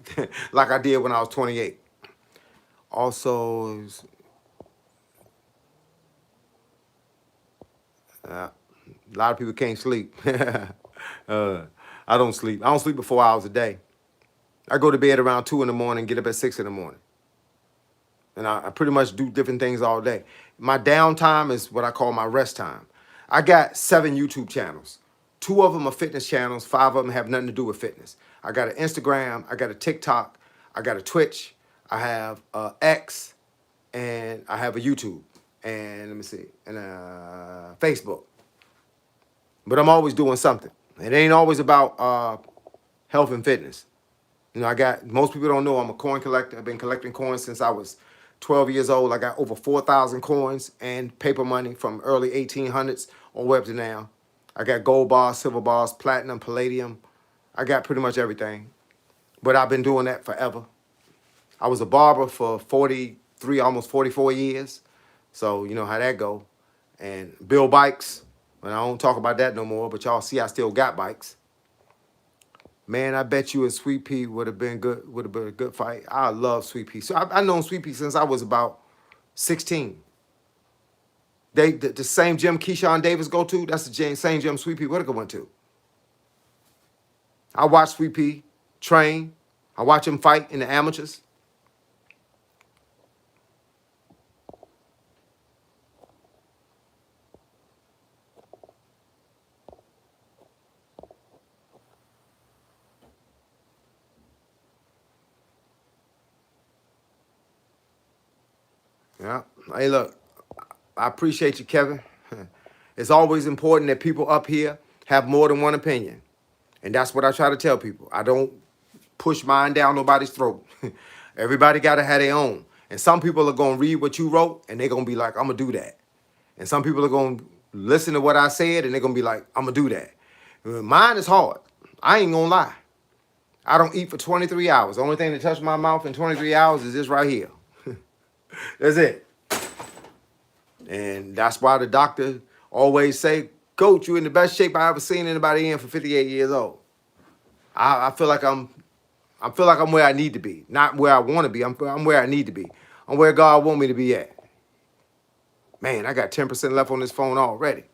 like I did when I was 28. Also, a lot of people can't sleep. I don't sleep. I don't sleep for 4 hours a day. I go to bed around 2 in the morning, get up at 6 in the morning. And I pretty much do different things all day. My downtime is what I call my rest time. I got 7 YouTube channels. 2 of them are fitness channels. 5 of them have nothing to do with fitness. I got an Instagram. I got a TikTok. I got a Twitch. I have X. And I have a YouTube. And let me see. And Facebook. But I'm always doing something. It ain't always about health and fitness. You know, most people don't know I'm a coin collector. I've been collecting coins since I was 12 years old. I got over 4,000 coins and paper money from early 1800s all the way up to now. I got gold bars, silver bars, platinum, palladium. I got pretty much everything. But I've been doing that forever. I was a barber for 43, almost 44 years. So you know how that go. And build bikes. And I don't talk about that no more, but y'all see I still got bikes. Man, I bet you and Sweet Pea would have been a good fight. I love Sweet Pea. So I've known Sweet Pea since I was about 16. The same gym Keyshawn Davis go to, that's the same gym Sweet Pea Whitaker went to. I watch Sweet Pea train. I watch him fight in the amateurs. Yeah. Hey, look, I appreciate you, Kevin. It's always important that people up here have more than one opinion. And that's what I try to tell people. I don't push mine down nobody's throat. Everybody got to have their own. And some people are going to read what you wrote, and they're going to be like, I'm going to do that. And some people are going to listen to what I said, and they're going to be like, I'm going to do that. Mine is hard. I ain't gonna lie. I don't eat for 23 hours. The only thing that touched my mouth in 23 hours is this right here. That's it. And that's why the doctor always say, Coach, you in the best shape I ever seen anybody in for 58 years old. I feel like I'm where I need to be. Not where I want to be. I'm where I need to be. I'm where God want me to be at. Man, I got 10% left on this phone already.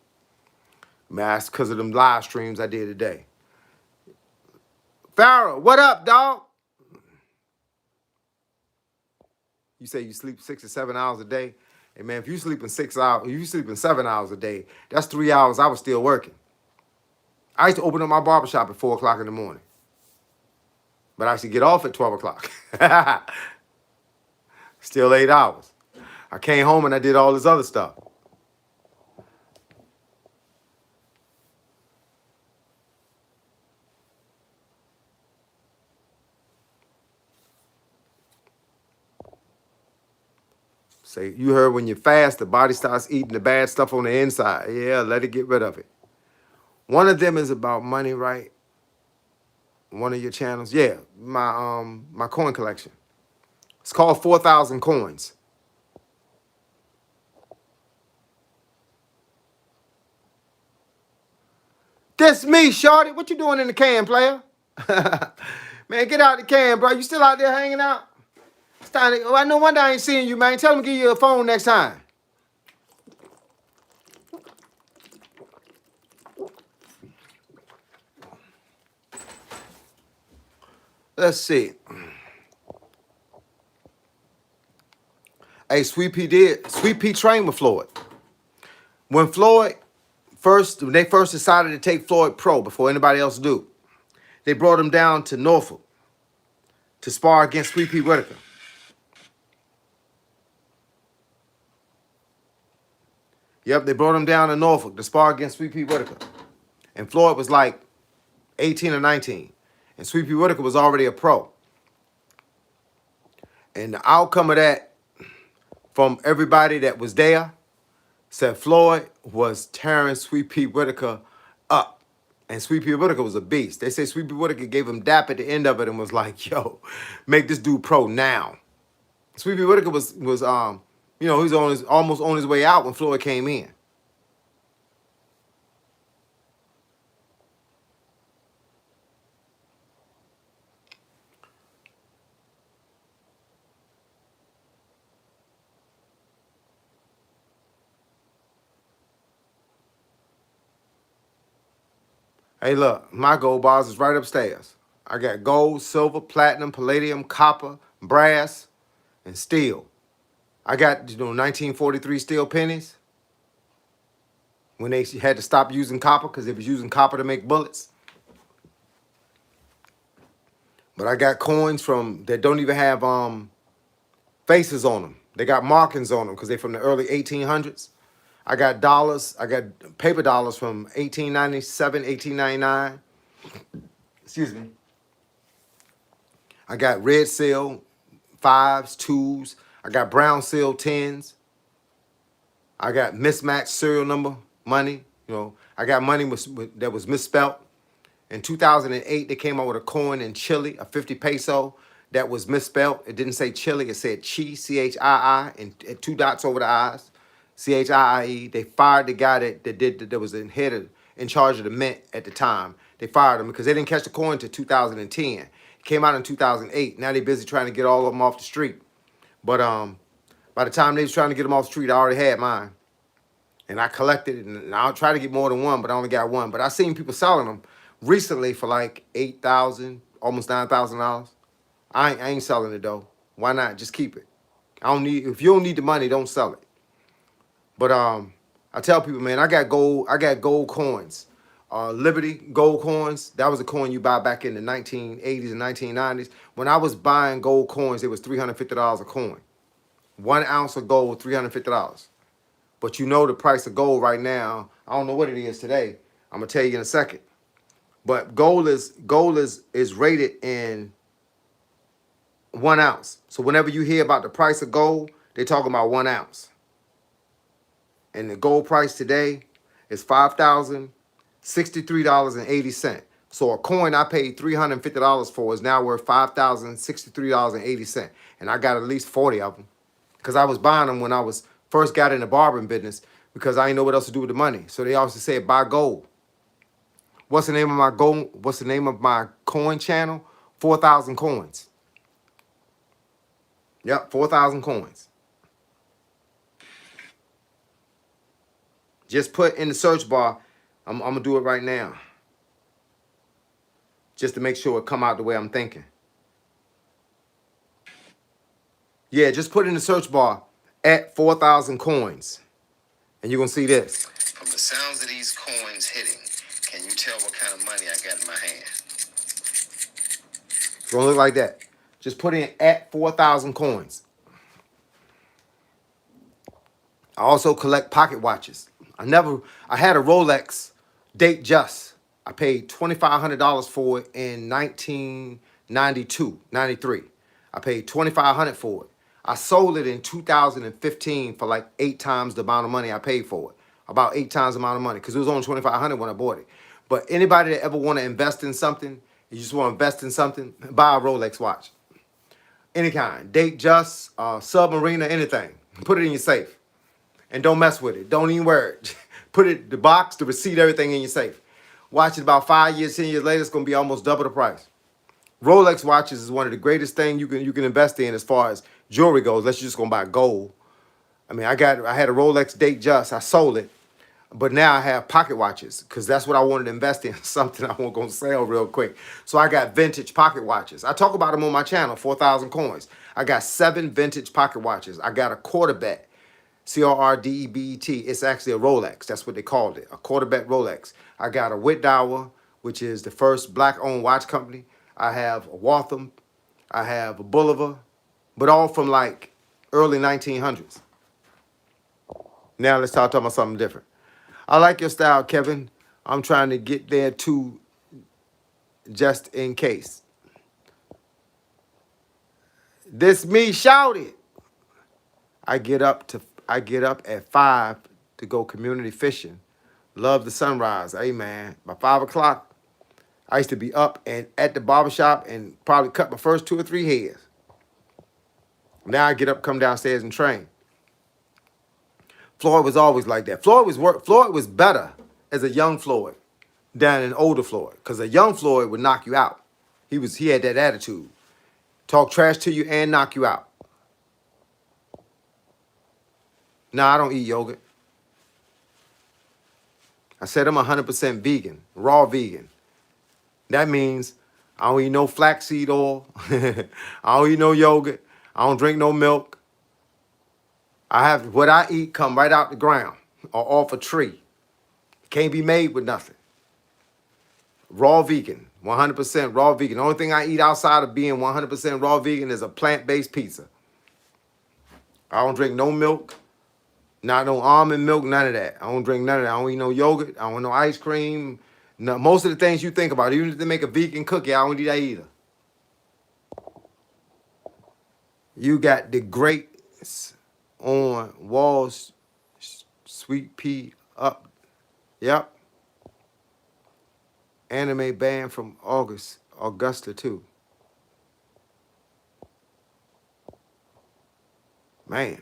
Man, that's because of them live streams I did today. Farrah, what up, dog? You say you sleep 6 or 7 hours a day. Hey, man, if you sleeping 6 hours, if you sleeping 7 hours a day, that's 3 hours I was still working. I used to open up my barbershop at 4 o'clock in the morning. But I used to get off at 12 o'clock. Still 8 hours. I came home and I did all this other stuff. Say, you heard when you fast, the body starts eating the bad stuff on the inside. Yeah, let it get rid of it. One of them is about money, right? One of your channels. Yeah, my coin collection. It's called 4,000 Coins. This me, shorty. What you doing in the can, player? Man, get out the can, bro. You still out there hanging out? It's time to, well, no wonder I ain't seeing you, man. Tell them to give you a phone next time. Let's see. Hey, Sweet Pea trained with Floyd. When they first decided to take Floyd pro before anybody else do, they brought him down to Norfolk to spar against Sweet Pea Whitaker. Yep, they brought him down to Norfolk to spar against Sweet Pea Whitaker. And Floyd was like 18 or 19. And Sweet Pea Whitaker was already a pro. And the outcome of that, from everybody that was there, said Floyd was tearing Sweet Pea Whitaker up. And Sweet Pea Whitaker was a beast. They say Sweet Pea Whitaker gave him dap at the end of it and was like, yo, make this dude pro now. Sweet Pea Whitaker was he was almost on his way out when Floyd came in. Hey, look, my gold bars is right upstairs. I got gold, silver, platinum, palladium, copper, brass, and steel. I got 1943 steel pennies when they had to stop using copper because they was using copper to make bullets. But I got coins that don't even have faces on them. They got markings on them because they're from the early 1800s. I got dollars. I got paper dollars from 1897, 1899. Excuse me. I got red seal 5s, 2s. I got brown seal 10s. I got mismatched serial number money. I got money that was misspelled. In 2008, they came out with a coin in Chile, a 50 peso that was misspelled. It didn't say Chile. It said Chi, C-H-I-I, and 2 dots over the I's. C-H-I-I-E. They fired the guy that was in charge of the mint at the time. They fired him because they didn't catch the coin until 2010. It came out in 2008. Now they're busy trying to get all of them off the street. But by the time they was trying to get them off the street, I already had mine. And I collected it, and I'll try to get more than one, but I only got one. But I seen people selling them recently for like $8,000, almost $9,000. I ain't selling it though. Why not? Just keep it. If you don't need the money, don't sell it. But I tell people, man, I got gold coins. Liberty gold coins, that was a coin you buy back in the 1980s and 1990s. When I was buying gold coins, it was $350 a coin. 1 ounce of gold, $350. But the price of gold right now, I don't know what it is today. I'm gonna tell you in a second. But gold is rated in 1 ounce. So whenever you hear about the price of gold, they're talking about 1 ounce. And the gold price today is $5,700 $63.80. So a coin I paid $350 for is now worth $5,063.80. And I got at least 40 of them. Because I was buying them when I was first got in the barbering business because I didn't know what else to do with the money. So they always said buy gold. What's the name of my gold? What's the name of my coin channel? 4,000 coins. Yep, 4,000 coins. Just put in the search bar. I'm gonna do it right now. Just to make sure it come out the way I'm thinking. Yeah, just put in the search bar at 4,000 coins. And you're gonna see this. From the sounds of these coins hitting, can you tell what kind of money I got in my hand? It's gonna look like that. Just put in at 4,000 coins. I also collect pocket watches. I had a Rolex Datejust. I paid $2,500 for it in 1992, 93. I paid $2,500 for it. I sold it in 2015 for like 8 times the amount of money I paid for it. About 8 times the amount of money because it was only $2,500 when I bought it. But anybody that ever want to invest in something, you just want to invest in something, buy a Rolex watch. Any kind, Datejust, Submariner, anything. Put it in your safe. And don't mess with it. Don't even wear it. Put it, the box, the receipt, everything in your safe. Watch it about 5 years, 10 years later, it's gonna be almost double the price. Rolex watches is one of the greatest things you can invest in as far as jewelry goes. Unless you're just gonna buy gold. I mean, I had a Rolex Datejust. I sold it, but now I have pocket watches because that's what I wanted to invest in. Something I wasn't gonna sell real quick. So I got vintage pocket watches. I talk about them on my channel. 4,000 coins. I got 7 vintage pocket watches. I got a Quarterbet. Cordebet. It's actually a Rolex. That's what they called it, a Quarterbet Rolex. I got a Wittauer, which is the first black-owned watch company. I have a Waltham. I have a Bulliver, but all from like early 1900s. Now let's talk about something different. I like your style, Kevin. I'm trying to get there too, just in case. This me shouted. I get up at 5 to go community fishing. Love the sunrise. Hey, man. By 5 o'clock, I used to be up and at the barbershop and probably cut my first 2 or 3 hairs. Now I get up, come downstairs and train. Floyd was always like that. Floyd was better as a young Floyd than an older Floyd. Because a young Floyd would knock you out. He had that attitude. Talk trash to you and knock you out. No, I don't eat yogurt. I said I'm 100% vegan, raw vegan. That means I don't eat no flaxseed oil. I don't eat no yogurt. I don't drink no milk. What I eat come right out the ground or off a tree. Can't be made with nothing. Raw vegan, 100% raw vegan. The only thing I eat outside of being 100% raw vegan is a plant-based pizza. I don't drink no milk. Not no almond milk, none of that. I don't drink none of that. I don't eat no yogurt. I don't want no ice cream. No, most of the things you think about, even if they make a vegan cookie, I don't eat that either. You got the grapes on walls, sweet pea up. Yep. Anime band from Augusta too. Man.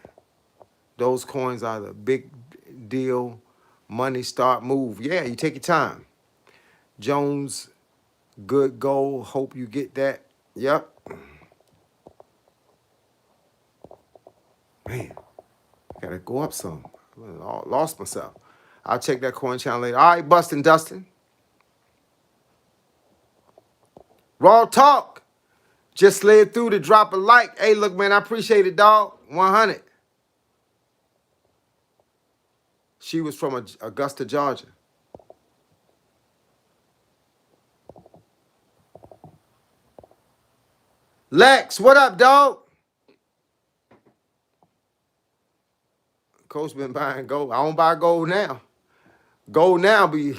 Those coins are the big deal. Money start move. Yeah, you take your time. Jones, good goal. Hope you get that. Yep. Man, gotta go up some. I lost myself. I'll check that coin channel later. All right, Bustin' Dustin. Raw talk. Just slid through to drop a like. Hey, look, man, I appreciate it, dog. 100. She was from Augusta, Georgia. Lex, what up, dog? Coach been buying gold. I don't buy gold now. Gold now be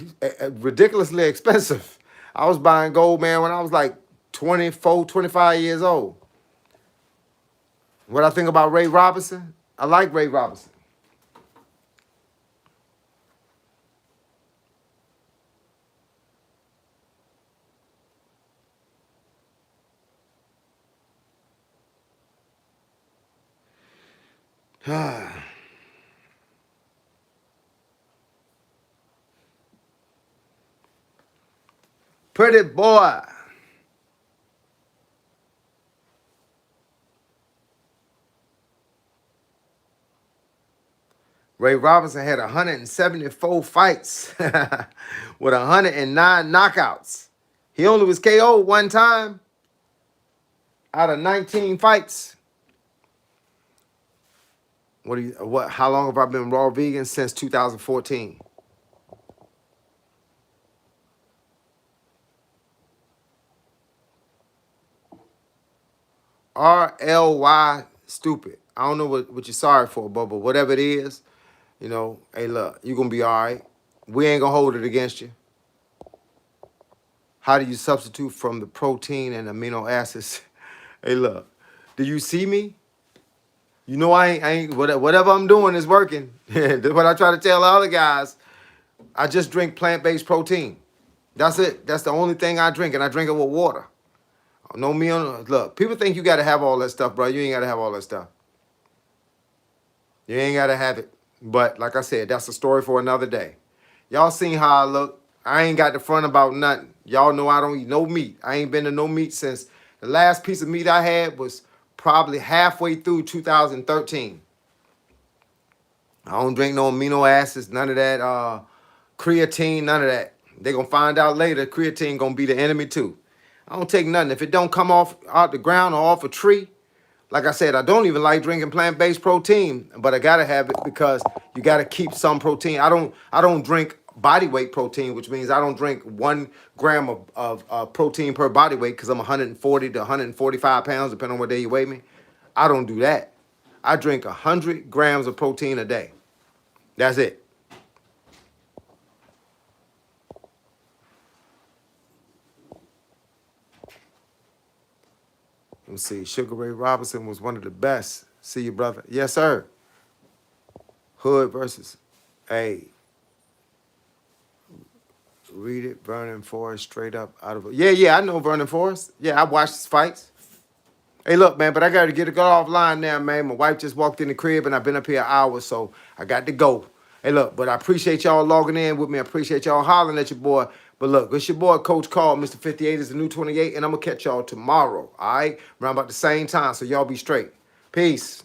ridiculously expensive. I was buying gold, man, when I was like 24, 25 years old. What I think about Ray Robinson? I like Ray Robinson. Pretty boy. Ray Robinson had 174 fights with 109 knockouts. He only was KO'd one time out of 19 fights. How long have I been raw vegan? Since 2014. RLY stupid. I don't know what you're sorry for, but whatever it is, you know, hey, look, you're going to be all right. We ain't going to hold it against you. How do you substitute from the protein and amino acids? Hey, look, do you see me? You know I ain't whatever I'm doing is working. That's what I try to tell the other guys. I just drink plant-based protein. That's it. That's the only thing I drink, and I drink it with water. No meal. Look, people think you got to have all that stuff, bro. You ain't got to have all that stuff. You ain't got to have it. But like I said, that's a story for another day. Y'all seen how I look. I ain't got the front about nothing. Y'all know I don't eat no meat. I ain't been to no meat since the last piece of meat I had was probably halfway through 2013. I don't drink no amino acids, none of that creatine, none of that. They gonna find out later creatine gonna be the enemy too. I don't take nothing. If it don't come off out the ground or off a tree, like I said, I don't even like drinking plant-based protein, but I gotta have it because you gotta keep some protein. I don't drink body weight protein, which means I don't drink 1 gram of protein per body weight because I'm 140 to 145 pounds, depending on what day you weigh me. I don't do that. I drink 100 grams of protein a day. That's it. Let me see. Sugar Ray Robinson was one of the best. See you, brother. Yes, sir. Hood versus. Hey. Read it. Vernon Forrest straight up out of it. Yeah, I know Vernon Forrest. Yeah, I watched his fights. Hey, look, man, but I got to get offline now, man. My wife just walked in the crib, and I've been up here an hour, so I got to go. Hey, look, but I appreciate y'all logging in with me. I appreciate y'all hollering at your boy. But look, it's your boy, Coach Carl. Mr. 58 is the new 28, and I'm going to catch y'all tomorrow, all right? Around about the same time, so y'all be straight. Peace.